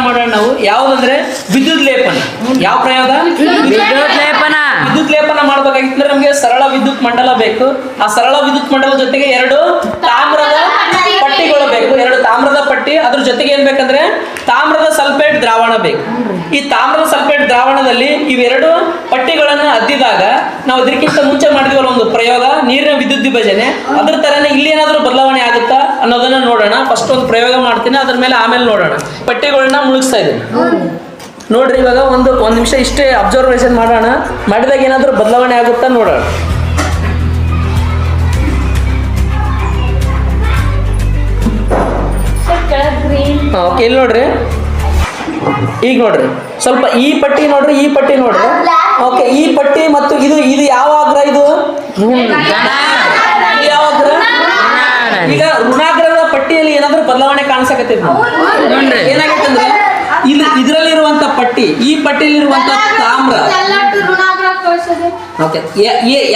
ಮಾಡೋಣ ನಾವು ಯಾವ್ದಂದ್ರೆ ವಿದ್ಯುತ್ ಲೇಪನ. ಯಾವ ಪ್ರಯೋಗ? ವಿದ್ಯುತ್ ಲೇಪನ ಮಾಡ್ಬೇಕಾಗಿತ್ತಂದ್ರೆ ನಮಗೆ ಸರಳ ವಿದ್ಯುತ್ ಮಂಡಲ ಬೇಕು. ಆ ಸರಳ ವಿದ್ಯುತ್ ಮಂಡಲ ಜೊತೆಗೆ ಎರಡು ತಾಮ್ರದ ಪಟ್ಟಿಗಳು ಬೇಕು. ಎರಡು ತಾಮ್ರದ ಪಟ್ಟಿ, ಅದ್ರ ಜೊತೆಗೆ ಏನ್ ಬೇಕಂದ್ರೆ ತಾಮ್ರದ ಸಲ್ಫೇಟ್ ದ್ರಾವಣ ಬೇಕು. ಈ ತಾಮ್ರದ ಸಲ್ಫೇಟ್ ದ್ರಾವಣದಲ್ಲಿ ಇವೆರಡು ಪಟ್ಟಿಗಳನ್ನ ಅದ್ದಿದಾಗ ನಾವು ಇದಕ್ಕಿಂತ ಮುಂಚೆ ಮಾಡಿದ್ವಲ್ಲ ಒಂದು ಪ್ರಯೋಗ, ನೀರಿನ ವಿದ್ಯುತ್ ವಿಭಜನೆ, ಅದ್ರ ತರನೇ ಇಲ್ಲಿ ಏನಾದ್ರೂ ಬದಲಾವಣೆ ಆಗುತ್ತಾ ಅನ್ನೋದನ್ನ ನೋಡೋಣ. ಫಸ್ಟ್ ಒಂದು ಪ್ರಯೋಗ ಮಾಡ್ತೀನಿ, ಅದ್ರ ಮೇಲೆ ಆಮೇಲೆ ನೋಡೋಣ. ಪಟ್ಟಿಗಳನ್ನ ಮುಳುಗಿಸ್ತಾ ಇದ್ದೀನಿ ನೋಡ್ರಿ. ಇವಾಗ ಒಂದು ನಿಮಿಷ ಇಷ್ಟೇ ಅಬ್ಸರ್ವೇಷನ್ ಮಾಡೋಣ. ಮಾಡಿದಾಗ ಏನಾದ್ರೂ ಬದಲಾವಣೆ ಆಗುತ್ತಾ ನೋಡೋಣ. ಓಕೆ, ಇಲ್ಲಿ ನೋಡ್ರಿ. ಈಗ ನೋಡ್ರಿ, ಸ್ವಲ್ಪ ಈ ಪಟ್ಟಿ ನೋಡ್ರಿ, ಈ ಪಟ್ಟಿ ನೋಡ್ರಿ. ಓಕೆ, ಈ ಪಟ್ಟಿ ಮತ್ತು ಇದು ಯಾವ ಅಗ್ರ? ಇದು ಯಾವ ಅಗ್ರ? ಈಗ ಋಣಾಗ್ರದ ಪಟ್ಟಿಯಲ್ಲಿ ಏನಾದ್ರೂ ಬದಲಾವಣೆ ಕಾಣಿಸಕತ್ತೈತಿ. ಏನಾಗೈತೆ ಅಂದ್ರೆ ಇದರಲ್ಲಿರುವಂತ ಪಟ್ಟಿ, ಈ ಪಟ್ಟಿಯಲ್ಲಿರುವಂತ ತಾಮ್ರ. ಓಕೆ,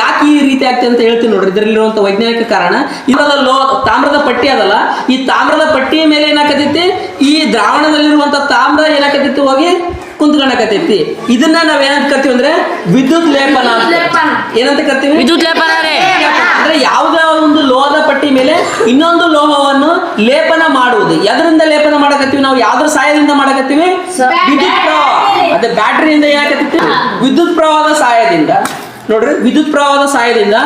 ಯಾಕೆ ಈ ರೀತಿ ಆಗ್ತದೆ ಅಂತ ಹೇಳ್ತೀನಿ ನೋಡ್ರಿ. ಇದರಲ್ಲಿರುವಂತ ವೈಜ್ಞಾನಿಕ ಕಾರಣ ಇದಲ್ಲ. ತಾಮ್ರದ ಪಟ್ಟಿ ಅದಲ್ಲ, ಈ ತಾಮ್ರದ ಪಟ್ಟಿಯ ಮೇಲೆ ಏನಾಕತೈತಿ, ಈ ದ್ರಾವಣದಲ್ಲಿರುವಂತ ತಾಮ್ರ ಏನಾಕತೈತಿ ಹೋಗಿ ಕುಂತ್ಕೊಂಡಕತೈತಿ. ಇದನ್ನ ನಾವ್ ಏನಂತ ಕರ್ತೀವಿ ಅಂದ್ರೆ ವಿದ್ಯುತ್ ಲೇಪನ. ಏನಂತ ಕರ್ತೀವಿ? ವಿದ್ಯುತ್ ಲೇಪನ. ಅಂದ್ರೆ ಯಾವುದೇ ಒಂದು ಲೋಹದ ಪಟ್ಟಿ ಮೇಲೆ ಇನ್ನೊಂದು ಲೋಹವನ್ನು ಲೇಪನ ಮಾಡುವುದು. ಎದರಿಂದ ಲೇಪನ ಮಾಡಕತ್ತೀವಿ ನಾವು? ಯಾವ್ದ್ರ ಸಹಾಯದಿಂದ ಮಾಡಕತ್ತೀವಿ? ವಿದ್ಯುತ್ ಪ್ರವಾಹ. ಅದೇ ಬ್ಯಾಟ್ರಿಯಿಂದ ಏನಾಕತ್ತೀವಿ? ವಿದ್ಯುತ್ ಪ್ರವಾಹದ ಸಹಾಯದಿಂದ. ನೋಡ್ರಿ, ವಿದ್ಯುತ್ ಪ್ರವಾಹದ ಸಹಾಯದಿಂದ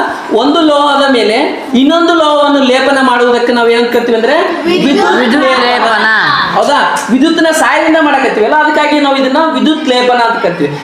ಒಂದು ಲೋಹದ ಮೇಲೆ ಇನ್ನೊಂದು ಲೋಹವನ್ನು ಲೇಪನ ಮಾಡುವುದಕ್ಕೆ ನಾವು ಏನಂತ ಕರ್ತೀವಿ ಅಂದ್ರೆ ವಿದ್ಯುತ್ ಲೇಪನ. ಹೌದಾ? ವಿದ್ಯುತ್ನ ಸಹಾಯದಿಂದ ಮಾಡಕತ್ತೀವಲ್ಲ, ಅದಕ್ಕಾಗಿ ನಾವು ಇದನ್ನ ವಿದ್ಯುತ್ ಲೇಪನ ಅಂತ ಕರ್ತೀವಿ.